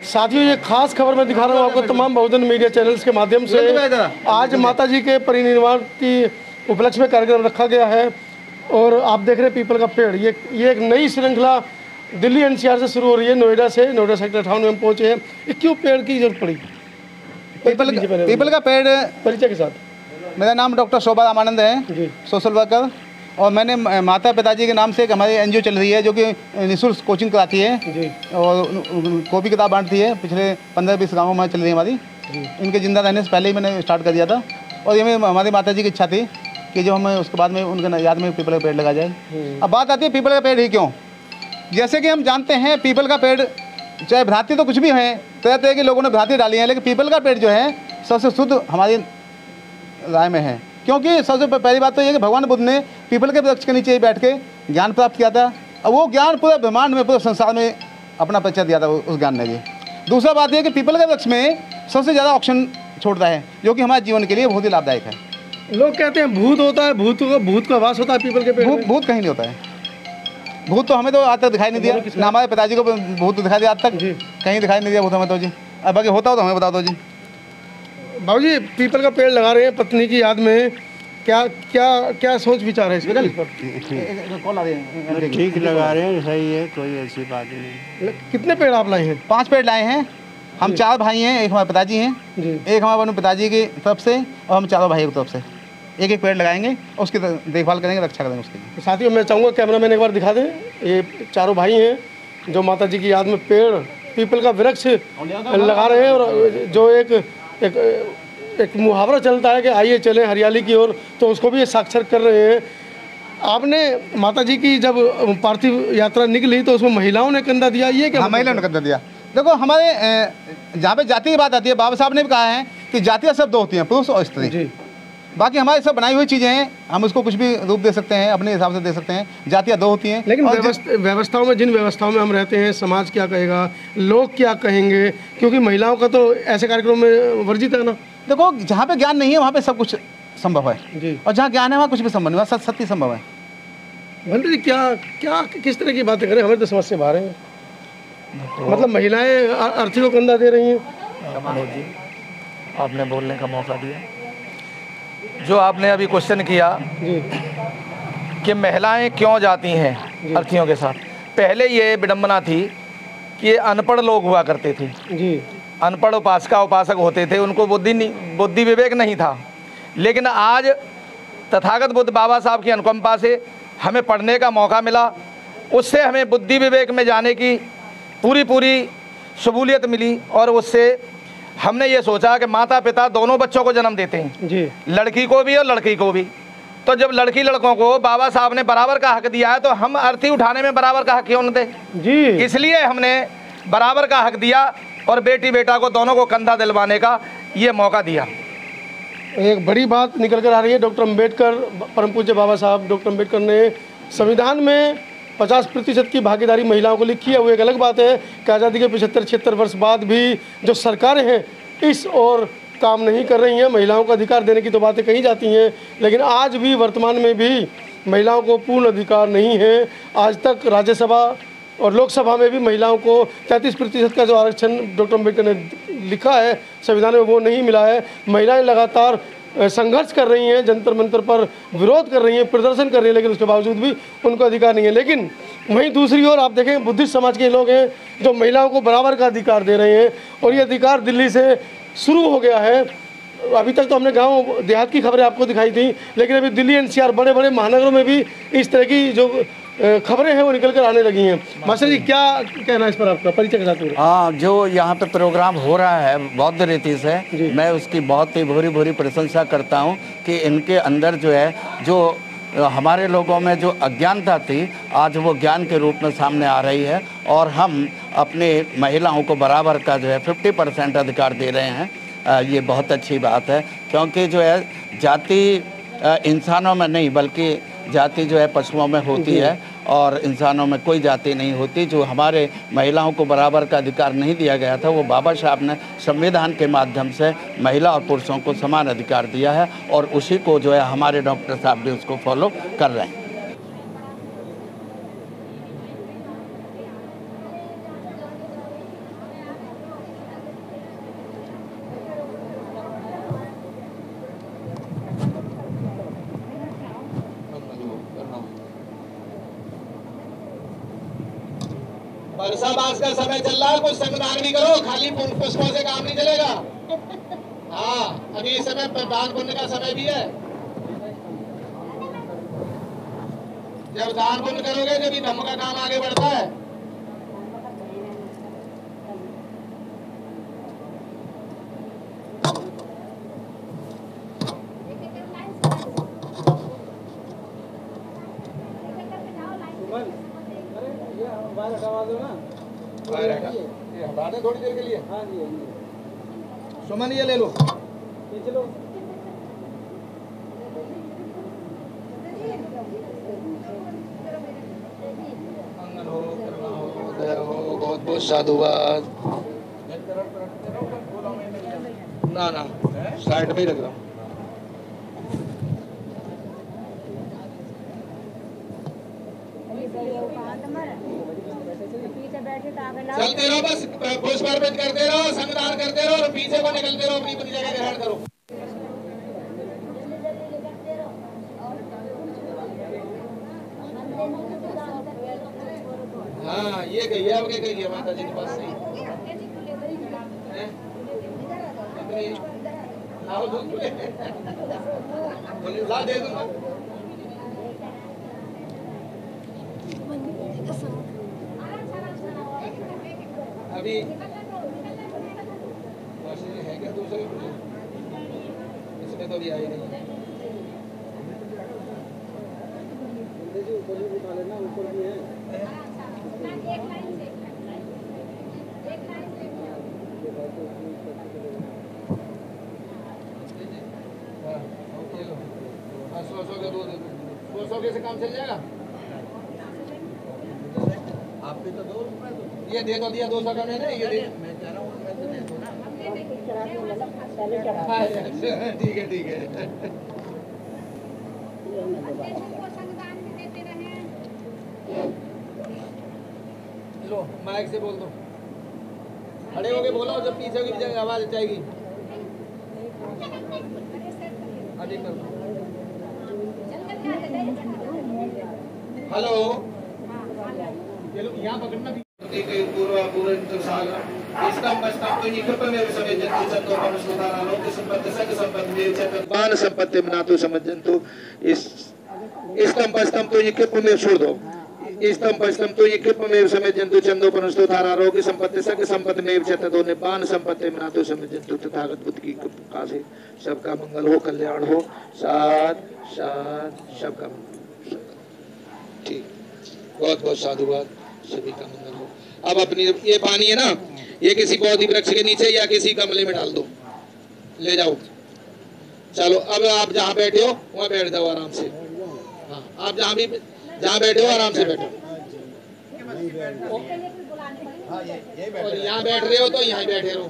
साथियों, ये खास खबर मैं दिखा रहा हूँ आपको तमाम बहुजन मीडिया चैनल्स के माध्यम से। आज माता जी के परिनिर्वाण की उपलक्ष्य में कार्यक्रम रखा गया है और आप देख रहे हैं पीपल का पेड़। ये एक नई श्रृंखला दिल्ली एनसीआर से शुरू हो रही है। नोएडा सेक्टर 58 में हम पहुँचे हैं। ये क्यों पेड़ की जरूरत पड़ी? पीपल का पेड़ परिचय के साथ। मेरा नाम डॉक्टर शोभा रामानंद है, सोशल वर्कर, और मैंने माता पिताजी के नाम से एक हमारी एनजीओ चल रही है जो कि निःशुल्क कोचिंग कराती है और कॉपी किताब बांटती है। पिछले 15-20 गाँवों में चल रही है हमारी। इनके जिंदा रहने से पहले ही मैंने स्टार्ट कर दिया था और ये हमारी माता जी की इच्छा थी कि जो हमें उसके बाद में उनके याद में पीपल का पेड़ लगा जाए। अब बात आती है पीपल का पेड़ ही क्यों। जैसे कि हम जानते हैं पीपल का पेड़, चाहे भ्रांति तो कुछ भी है, तरह तरह के लोगों ने भ्रांति डाली है, लेकिन पीपल का पेड़ जो है सबसे शुद्ध हमारी राय में है। क्योंकि सबसे पहली बात तो ये कि भगवान बुद्ध ने पीपल के वृक्ष के नीचे ही बैठ के ज्ञान प्राप्त किया था और वो ज्ञान पूरे ब्रह्मांड में, पूरे संसार में अपना परिचय दिया था उस ज्ञान ने जी। दूसरा बात यह कि पीपल के वृक्ष में सबसे ज़्यादा ऑक्सीजन छोड़ता है जो कि हमारे जीवन के लिए बहुत ही लाभदायक है। लोग कहते हैं भूत होता है, भूत का वास होता है पीपल के पेड़ में। भूत कहीं नहीं होता है। भूत तो हमें तो आज तक दिखाई नहीं दिया, ना हमारे पिताजी को भूत दिखाई दिया आज तक, कहीं दिखाई नहीं दिया भूत हमें तो जी। अब बाकी होता हो तो हमें बता दो जी। बाबू जी, पीपल का पेड़ लगा रहे हैं पत्नी की याद में, क्या सोच विचार है इस पर? ठीक लगा रहे हैं, सही है, कोई ऐसी बात नहीं। कितने पेड़ आप लाए हैं? 5 पेड़ लाए हैं। हम 4 भाई हैं, एक हमारे पिताजी हैं, एक हमारे पिताजी की तरफ से और हम 4 भाइयों की तरफ से एक पेड़ लगाएंगे और उसकी देखभाल करेंगे, रक्षा करेंगे उसकी। तो साथियों, मैं चाहूँगा कैमरामैन एक बार दिखा दें। ये 4 भाई हैं जो माता जी की याद में पेड़ पीपल का वृक्ष लगा रहे हैं। और जो एक मुहावरा चलता है कि आइए चलें हरियाली की ओर, तो उसको भी ये साक्षर कर रहे हैं। आपने माता जी की जब पार्थिव यात्रा निकली तो उसमें महिलाओं ने कंधा दिया, ये क्या? महिलाओं ने कंधा दिया। देखो, हमारे जहाँ पे जाति की बात आती है, बाबा साहब ने भी कहा है कि जातियाँ शब्द होती हैं, पुरुष और स्त्री। बाकी हमारी सब बनाई हुई चीज़ें हैं, हम उसको कुछ भी रूप दे सकते हैं, अपने हिसाब से दे सकते हैं। जातियाँ 2 होती हैं। लेकिन व्यवस्थाओं में, जिन व्यवस्थाओं में हम रहते हैं, समाज क्या कहेगा, लोग क्या कहेंगे, क्योंकि महिलाओं का तो ऐसे कार्यक्रम में वर्जित है ना। देखो, जहाँ पे ज्ञान नहीं है वहाँ पे सब कुछ संभव है जी, और जहाँ ज्ञान है वहाँ कुछ भी संभव नहीं, वहाँ सत्य संभव है। भंटे जी, क्या किस तरह की बातें करें, हमें तो समझ से बाहर है। मतलब महिलाएं अर्थी को कंधा दे रही हैं। आपने बोलने का मौका दिया। जो आपने अभी क्वेश्चन किया कि महिलाएं क्यों जाती हैं अर्थियों के साथ, पहले ये विडंबना थी कि ये अनपढ़ लोग हुआ करते थे जी। अनपढ़ उपासक होते थे, उनको बुद्धि विवेक नहीं था। लेकिन आज तथागत बुद्ध बाबा साहब की अनुकंपा से हमें पढ़ने का मौका मिला, उससे हमें बुद्धि विवेक में जाने की पूरी शमूलियत मिली और उससे हमने ये सोचा कि माता पिता दोनों बच्चों को जन्म देते हैं जी, लड़की को भी और लड़की को भी। तो जब लड़की लड़कों को बाबा साहब ने बराबर का हक दिया है तो हम अर्थी उठाने में बराबर का हक क्यों न दें जी। इसलिए हमने बराबर का हक दिया और बेटी बेटा को दोनों को कंधा दिलवाने का ये मौका दिया। एक बड़ी बात निकल कर आ रही है। डॉक्टर अम्बेडकर, परम पूज्य बाबा साहब डॉक्टर अम्बेडकर ने संविधान में 50% की भागीदारी महिलाओं को लिखी है। वो एक अलग बात है कि आज़ादी के 75-76 वर्ष बाद भी जो सरकारें हैं इस और काम नहीं कर रही हैं। महिलाओं को अधिकार देने की तो बातें कही जाती हैं, लेकिन आज भी वर्तमान में भी महिलाओं को पूर्ण अधिकार नहीं है। आज तक राज्यसभा और लोकसभा में भी महिलाओं को 33% का जो आरक्षण डॉक्टर अम्बेडकर ने लिखा है संविधान में, वो नहीं मिला है। महिलाएं लगातार संघर्ष कर रही हैं, जंतर मंतर पर विरोध कर रही हैं, प्रदर्शन कर रही हैं, लेकिन उसके बावजूद भी उनको अधिकार नहीं है। लेकिन वहीं दूसरी ओर आप देखें, बुद्धिस्ट समाज के लोग हैं जो महिलाओं को बराबर का अधिकार दे रहे हैं और ये अधिकार दिल्ली से शुरू हो गया है। अभी तक तो हमने गांव देहात की खबरें आपको दिखाई थी, लेकिन अभी दिल्ली एनसीआर बड़े बड़े महानगरों में भी इस तरह की जो खबरें हैं वो निकल कर आने लगी हैं। मास्टर जी, क्या कहना है इस पर आपका? परिचय के साथ। हाँ, जो यहाँ पे प्रोग्राम हो रहा है बौद्ध रीति से, मैं उसकी बहुत ही भूरी प्रशंसा करता हूँ कि इनके अंदर जो है, जो हमारे लोगों में जो अज्ञानता थी, आज वो ज्ञान के रूप में सामने आ रही है और हम अपने महिलाओं को बराबर का जो है 50% अधिकार दे रहे हैं। ये बहुत अच्छी बात है, क्योंकि जो है जाति इंसानों में नहीं बल्कि जाति जो है पशुओं में होती है और इंसानों में कोई जाति नहीं होती। जो हमारे महिलाओं को बराबर का अधिकार नहीं दिया गया था, वो बाबा साहब ने संविधान के माध्यम से महिला और पुरुषों को समान अधिकार दिया है और उसी को जो है हमारे डॉक्टर साहब भी उसको फॉलो कर रहे हैं। बरसाबास का समय चल रहा है, कुछ संगदान भी करो, खाली पुष्पों से काम नहीं चलेगा। हाँ, अभी इस समय दान पुण्य का समय भी है। जब दान पुण्य करोगे जब ये धर्म का काम आगे बढ़ता है। हटा दे थोड़ी देर के लिए। हाँ जी सुमन ये ले लो, ये चलो। मंगल हो, करुणा हो, दया हो, बहुत बहुत साधुवाद। ना ना साइड में ही रख रहा हूँ। चलते रहो, बस पुष्प अर्पित करते रहो, संगदान करते रहो और पीछे को निकलते रहो, अपनी अपनी जगह ग्रहण करो। हाँ ये कही है, अब क्या कही है माता जी के पास से ला दे दूंगा। अभी है क्या दूसरे, इसमें तो अभी आई नहीं है। ऊपर भी उठा लेना, ऊपर भी है। सौ के से काम चल जाएगा। आप भी तो 2 रुपए दो, ये दे दो, दिया 200 का मैंने, ये दे। मैं कह रहा हूँ मैं तो दे दो ना। ठीक है ठीक है। लो माइक से बोल दो, खड़े होके बोलो, जब पीछे की जगह आवाज जाएगी। अभी कर दो। हेलो, ये लोग यहाँ पकड़ना भी। बाण संपत्ति मनातु समझंतु, इस तम तो ये कृप में छोड़ दो। इस तम तो ये कृप में समझंतु चंदो पनस्तु धारा रोग संपत्ति सक संपत्ति में चततो निपान संपत्ति मनातु समझंतु। तथागत बुद्ध की कृपा से सबका मंगल हो, कल्याण हो। साथ साथ सबका मंगल। ठीक, बहुत बहुत साधुवाद, सभी का मंगल हो। अब अपनी ये पानी है ना, ये किसी पौधे वृक्ष के नीचे या किसी गमले में डाल दो, ले जाओ। चलो अब आप जहाँ बैठे हो वहाँ बैठ जाओ आराम से। हाँ, आप जहाँ बैठे हो आराम से बैठो। और यहाँ बैठ रहे हो तो यहाँ बैठे रहो।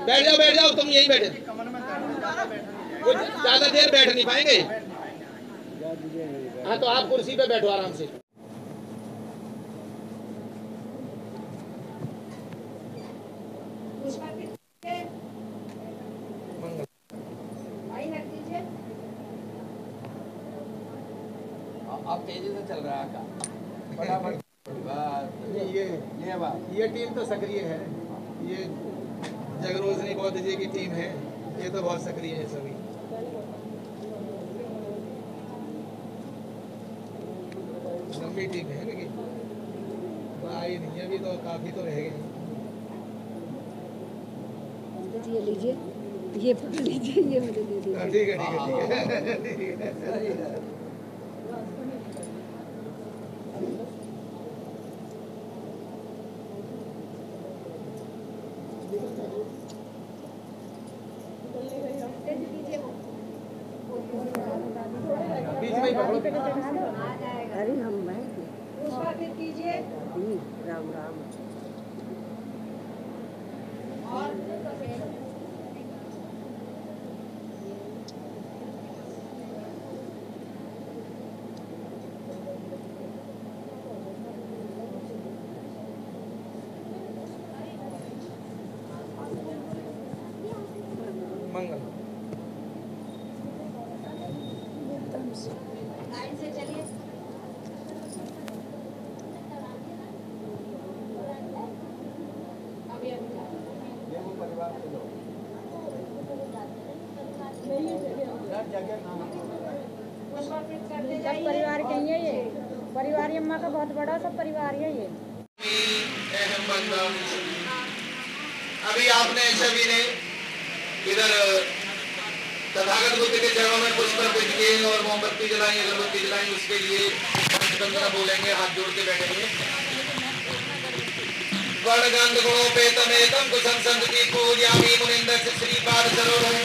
बैठ जाओ तुम यहीं बैठे। कुछ ज्यादा देर बैठ नहीं पाएंगे। हाँ तो आप कुर्सी पे बैठो आराम से। अब तेजी से चल रहा है फटाफट। ये टीम तो सक्रिय है, ये जगरोजनी बौद्ध जी की टीम है, ये तो बहुत सक्रिय है सभी। लंबी टीम है लेकिन आई नहीं, अभी तो काफी तो रह गए। ये लीजिए, ये पकड़ लीजिए, ये मुझे दे दीजिए। ठीक है ठीक है। बीच में ही पकड़ो। अरे हम बैठ कीजिए। राम राम। मंगल। सब परिवार के ही है ये, परिवार अम्मा का बहुत बड़ा सब परिवार है ये। अभी आपने सभी ने इधर तथागत बुद्ध के चरणों में पुष्प अर्पित किए और मोमबत्ती जलाई, अगरबत्ती जलाई, उसके लिए पंचतंत्र बोलेंगे, हाथ जोड़ के बैठेंगे। वरगंध गुणोपेतमेतम कुसं संतति पूजयामि मुनिन्द्र श्रीपाद सरोवरं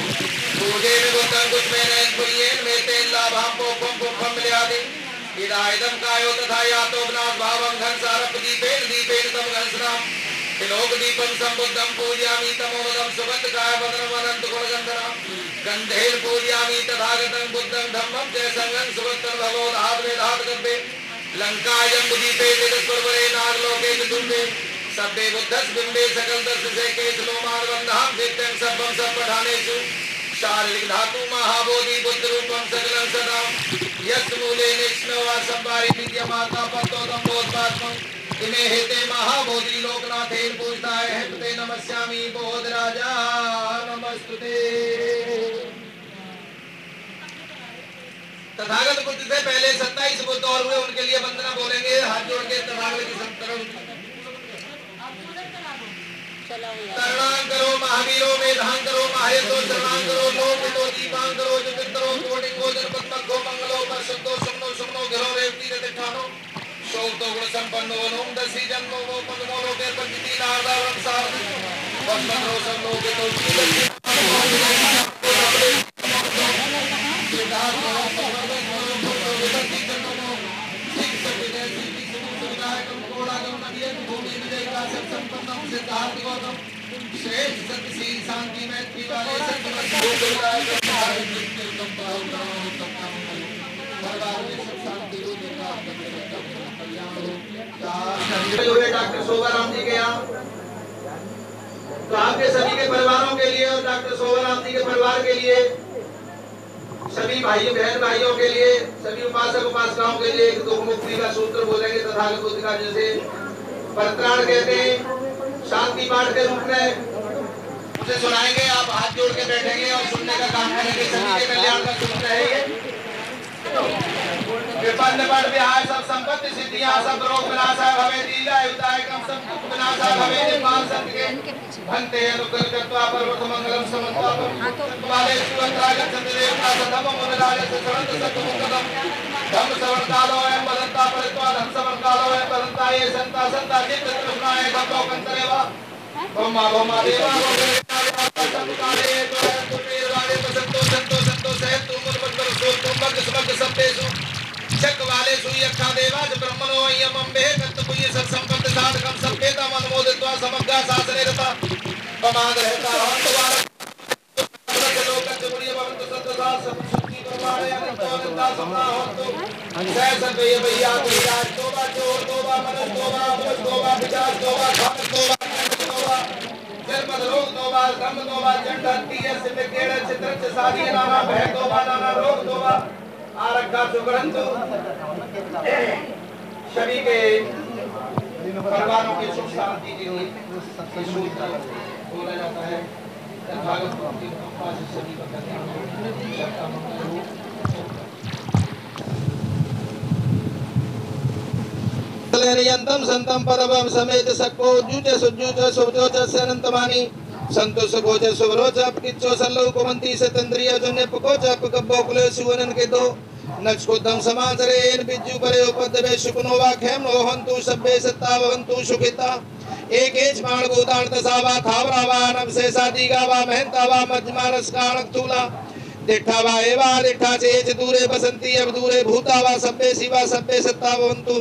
पूजे में बुद्धं कुस्मेन पुण्येन मेतेन लाभं पोपं पुष्पं मिलयाति इदायदं कायो तथा यातो विनाश भावं घनसारप दीपेन दीपेन तम घनसराम त्रिलोक दीपं संबुद्धं पूजयामि तमोदं सुगंधकाय वदनं अनंत गुणगंधनां गंधेन पूजयामि तथागतं बुद्धं धम्मं च संगं सुगंधं भगवद् वेदात् गब्बे लंकायं दीपे तेजस्वरवरे नागलोके चतुर्भे सब्बे बुद्धस बिंबे सकल दस से केस लोमार वंदहां दित्यं सब्बं सब पठानेषु शारीरिक धातु महाबोधि बुद्ध रूपं सकलं सदा यस् मूले निष्णवा संबारी विद्यमाता पत्तोदं बोधपात्मं इमे हेते महाबोधि लोकनाथेन पूजताय हेते नमस्यामि बोधराजा नमस्तुते। तथागत बुद्ध से पहले 27 बुद्ध और हुए, उनके लिए वंदना बोलेंगे, हाथ जोड़ के तथागत की संतरण शरणां करो महावीरो मेधां करो माहेतो शरणां करो लोकितो दीपां करो जगतरो कोटिंगो जनपद्मको मंगलो परशुद्धो समनो समनो घरो रेवती रतिठानो शौतो गुण संपन्नो नोम दसी जन्मो वो पद्मो लोके पंचती नारदावरं सार पद्मनो समलोके तो जीवति शांति मैत्री वाले डॉक्टर शोभाराम जी के यहाँ, तो आपके सभी के परिवारों के लिए और डॉक्टर शोभाराम जी के परिवार के लिए, सभी भाई बहन भाइयों के लिए, सभी उपासक उपासिकाओं के लिए एक दुख मुक्ति का सूत्र बोलेंगे तथागत बुद्ध का, जैसे परित्राण कहते हैं, शांति पाठ के रूप में उसे सुनाएंगे। आप हाथ जोड़ के बैठेंगे और सुनने का काम करेंगे। सभी के कल्याण का सूत्र है ये। विपन्न पर विहाय सब संपत्ति सिद्धियां सब रोग विनाशा भवे दीर्घायु युदायकम सब दुख विनाशा भवे निर्माण संत के भंते अनुग्रह कृत्वा पर्वत मंगलम समन्वा वाले सुवंत्रागत संत देवता सधम मुनिराज ससवंत सतमुखदम धम्म सवर्ण कालो एवं बदंता परित्वा धम्म सवर्ण कालो एवं बदंता ये संता संता चित्त तृष्णाए भक्तो कंतरेवा ब्रह्मा ब्रह्मा देवा संकाले तो तुमेर वाले संतो संतो संतो सहित तुम मुनबंदर सो तुम भक्त समस्त संतेषु चक वाले सुई अक्षा देवा ज ब्रह्मणो यम अम्बे कत पुय सब संपत्ति साधकम संपेता मनमोदित्वा समग्र शासने रता प्रमाद रहता हंत वाला लोकच मुनिय भवन्तु सत्तसा सब सुखी परमाणे अनंता सपना होतु जय सर्वे भैया भैया तोबा चोर तोबा मन तोबा अमृत तोबा विचार तोबा खान तोबा जन्म रोग तोबा धम्म तोबा चंडंती यस्य विकेड़ चित्र साधी नाना भय तोबा नाना रोग तोबा आरक्षा सुगंधु सभी के परिवारों की सुख शांति के लिए बोला जाता है। भागवत की कृपा से सभी का कल्याण संतम परमं समेत सको जुज सुजुज सुजोज सनंतमानी संतोष गोज सुवरोज अपकिच्चो सल्लो कुमंती सतंद्रिय जन्य पकोच अपकब्बो कुले सुवनन के दो नक्षकोदम समांतरे इन बिज्जु परे उपद्रवे शुकनोवा खेम नोहंतु सब्बे सत्तावंतु सुखिता एक एच माण गोदान तसावा थावरावा नम से सादी गावा महंतावा मजमानस काणक तूला देठावा एवा देठा चेच दूरे बसंती अब दूरे भूतावा सब्बे शिवा सब्बे सत्तावंतु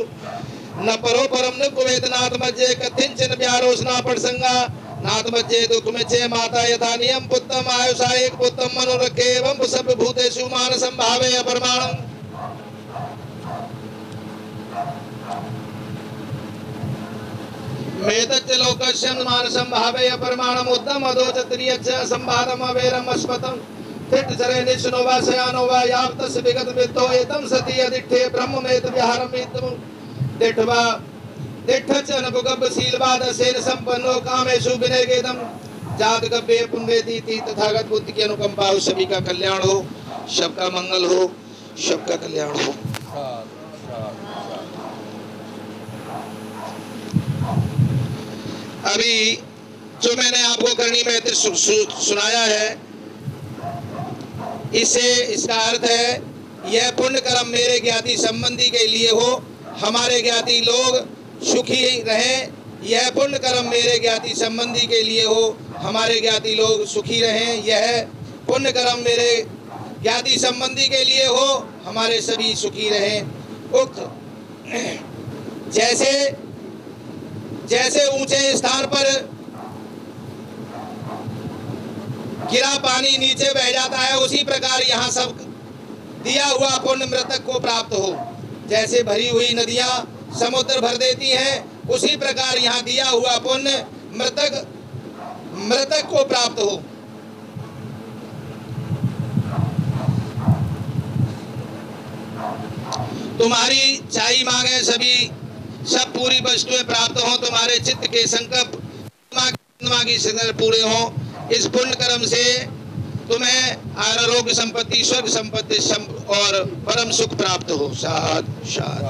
न परो परम न कुवेदनाथ मज्जे कथिंचन ब्यारोसना पड़संगा नाथ मज्जे दुख में चे माता यथा नियम पुत्रम आयुषा एक पुत्रम मनोरखे एवं सब भूतेषु मान संभावे अपरमाणम मेतच्च लोकस्यं मान संभावे अपरमाणम उत्तम अदोच त्रियच्च संभारम अवेरम अस्मतम तिट चरे निष्णो वा शयानो वा यावतस विगत विद्धो एतम सति अधिष्ठे ब्रह्ममेत विहारम इतम दिठवा दिठचन भुगब शीलवाद सेन संपन्नो कामेषु विनयगेदम जात गब्बे पुण्येति तथागत बुद्ध की अनुकंपा हो, सभी का कल्याण हो। सबका मंगल हो, सबका कल्याण हो। अभी जो मैंने आपको करनी में सुनाया है, इसका अर्थ है यह पुण्य कर्म मेरे ज्ञाति संबंधी के लिए हो, हमारे ज्ञाति लोग सुखी रहें। यह पुण्य कर्म मेरे ज्ञाति संबंधी के लिए हो, हमारे ज्ञाति लोग सुखी रहें। यह पुण्य कर्म मेरे ज्ञाति संबंधी के लिए हो, हमारे सभी सुखी रहें। उक्त जैसे ऊंचे स्थान पर गिरा पानी नीचे बह जाता है, उसी प्रकार यहाँ सब दिया हुआ पुण्य मृतक को प्राप्त हो। जैसे भरी हुई नदियाँ समुद्र भर देती हैं, उसी प्रकार यहाँ दिया हुआ पुण्य मृतक को प्राप्त हो। तुम्हारी चाही मांगे सब पूरी वस्तुएं प्राप्त हो, तुम्हारे चित्त के संकल्प की संकल्प पूरे हो। इस पुण्य कर्म से तुम्हें आरोग्य संपत्ति, स्वर्ग संपत्ति और परम सुख प्राप्त हो। साध साध।